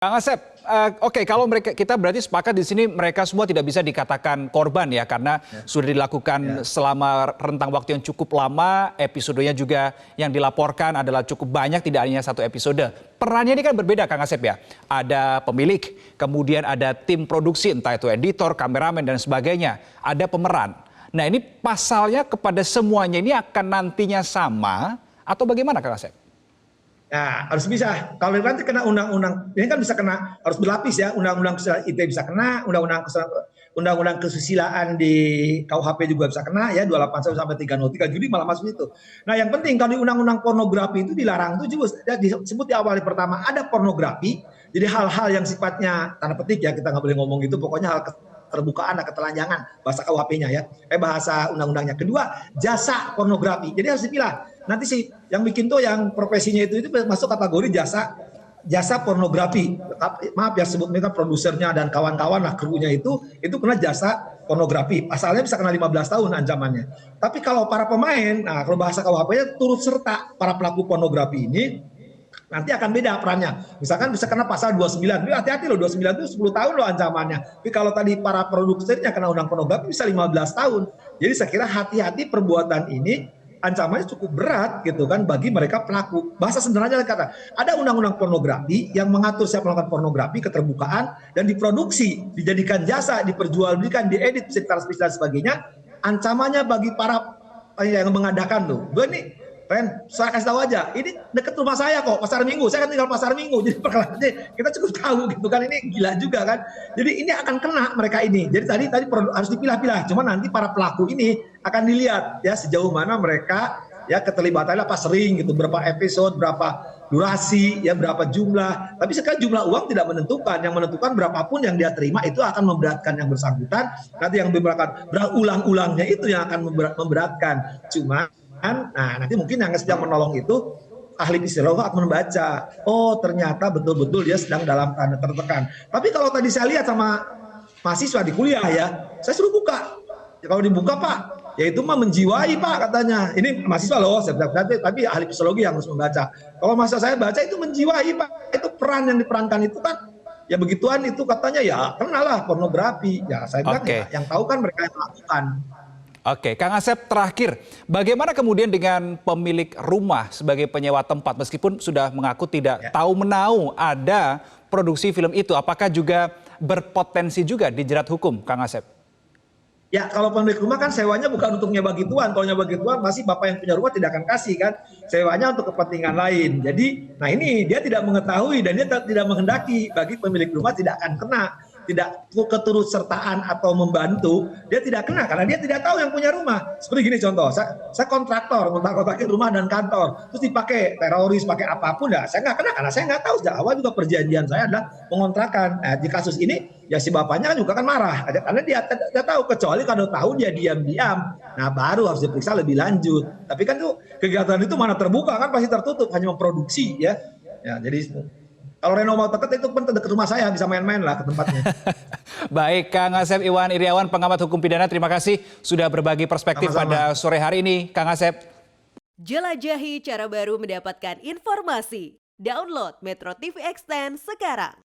Kang Asep, oke kalau kita berarti sepakat di sini mereka semua tidak bisa dikatakan korban ya karena sudah dilakukan selama rentang waktu yang cukup lama, episodenya juga yang dilaporkan adalah cukup banyak, tidak hanya satu episode. Perannya ini kan berbeda Kang Asep ya, ada pemilik, kemudian ada tim produksi entah itu editor, kameramen dan sebagainya, ada pemeran. Nah ini pasalnya kepada semuanya ini akan nantinya sama atau bagaimana Kang Asep? Nah, harus bisa. Kalau nanti kena undang-undang, ini kan bisa kena, harus berlapis ya. Undang-undang kesusilaan ITE bisa kena, undang-undang kesusilaan di KUHP juga bisa kena ya, 281 sampai 303. Jadi malah masuk itu. Nah, yang penting kalau di undang-undang pornografi itu dilarang itu juga disebut di awal pertama ada pornografi. Jadi hal-hal yang sifatnya tanda petik ya, kita nggak boleh ngomong gitu. Pokoknya hal terbukaan, ketelanjangan bahasa KUHP-nya ya, bahasa undang-undangnya. Kedua, jasa pornografi. Jadi harus dipilah. Nanti sih yang bikin tuh yang profesinya itu masuk kategori jasa pornografi. Maaf ya sebut mereka produsernya dan kawan-kawan lah krunya itu kena jasa pornografi. Pasalnya bisa kena 15 tahun ancamannya. Tapi kalau para pemain, nah kalau bahasa KUHP-nya turut serta para pelaku pornografi ini nanti akan beda perannya. Misalkan bisa kena pasal 29. Ini hati-hati loh, 29 itu 10 tahun loh ancamannya. Tapi kalau tadi para produsernya kena undang pornografi bisa 15 tahun. Jadi saya kira hati-hati perbuatan ini ancamannya cukup berat gitu kan bagi mereka pelaku. Bahasa sederhananya kata, ada undang-undang pornografi yang mengatur siapa melakukan pornografi, keterbukaan dan diproduksi, dijadikan jasa, diperjualbelikan, diedit, spesial dan sebagainya. Ancamannya bagi para yang mengadakan tuh. Gue nih Ren, saya kasih tahu aja, ini deket rumah saya kok, Pasar Minggu. Saya kan tinggal Pasar Minggu, jadi perkelahannya kita cukup tahu gitu kan, ini gila juga kan. Jadi ini akan kena mereka ini. Jadi tadi harus dipilah-pilah. Cuma nanti para pelaku ini akan dilihat ya sejauh mana mereka ya keterlibatannya apa sering gitu, berapa episode, berapa durasi, ya berapa jumlah. Tapi sekarang jumlah uang tidak menentukan. Yang menentukan berapapun yang dia terima itu akan memberatkan yang bersangkutan. Nanti yang memberatkan berulang-ulangnya itu yang akan memberatkan. Cuma nah nanti mungkin yang sedang menolong itu ahli psikologi akan membaca, oh ternyata betul-betul dia sedang dalam tanda tertekan. Tapi kalau tadi saya lihat sama mahasiswa di kuliah ya, saya suruh buka. Kalau dibuka Pak, ya itu mah menjiwai Pak katanya. Ini mahasiswa loh, tapi ahli psikologi yang harus membaca. Kalau mahasiswa saya baca itu menjiwai Pak, itu peran yang diperankan itu kan ya begituan itu katanya ya kenalah pornografi. Ya saya bilang ya, yang tahu kan mereka yang melakukan. Oke, Kang Asep terakhir, bagaimana kemudian dengan pemilik rumah sebagai penyewa tempat meskipun sudah mengaku tidak tahu menahu ada produksi film itu, apakah juga berpotensi juga dijerat hukum, Kang Asep? Ya kalau pemilik rumah kan sewanya bukan untuk nyewa gituan, kalau nyewa gituan masih bapak yang punya rumah tidak akan kasih kan, sewanya untuk kepentingan lain. Jadi, nah ini dia tidak mengetahui dan dia tidak menghendaki bagi pemilik rumah tidak akan kena. Tidak keturutsertaan atau membantu, dia tidak kena karena dia tidak tahu yang punya rumah. Seperti gini contoh, saya kontraktor, kontak-kontakin rumah dan kantor, terus dipakai teroris, pakai apapun, ya saya nggak kena karena saya nggak tahu sejak awal juga perjanjian saya adalah pengontrakan. Nah, di kasus ini ya si bapaknya kan juga kan marah karena dia tidak tahu, kecuali kalau tahu dia diam-diam. Nah baru harus diperiksa lebih lanjut. Tapi kan tuh kegiatan itu mana terbuka kan pasti tertutup, hanya memproduksi ya. Ya jadi kalau Reno mau deket itu pun dekat rumah saya, bisa main-main lah ke tempatnya. Baik, Kang Asep Iwan Iryawan, pengamat hukum pidana, terima kasih sudah berbagi perspektif pada sore hari ini, Kang Asep. Jelajahi cara baru mendapatkan informasi. Download Metro TV Extend sekarang.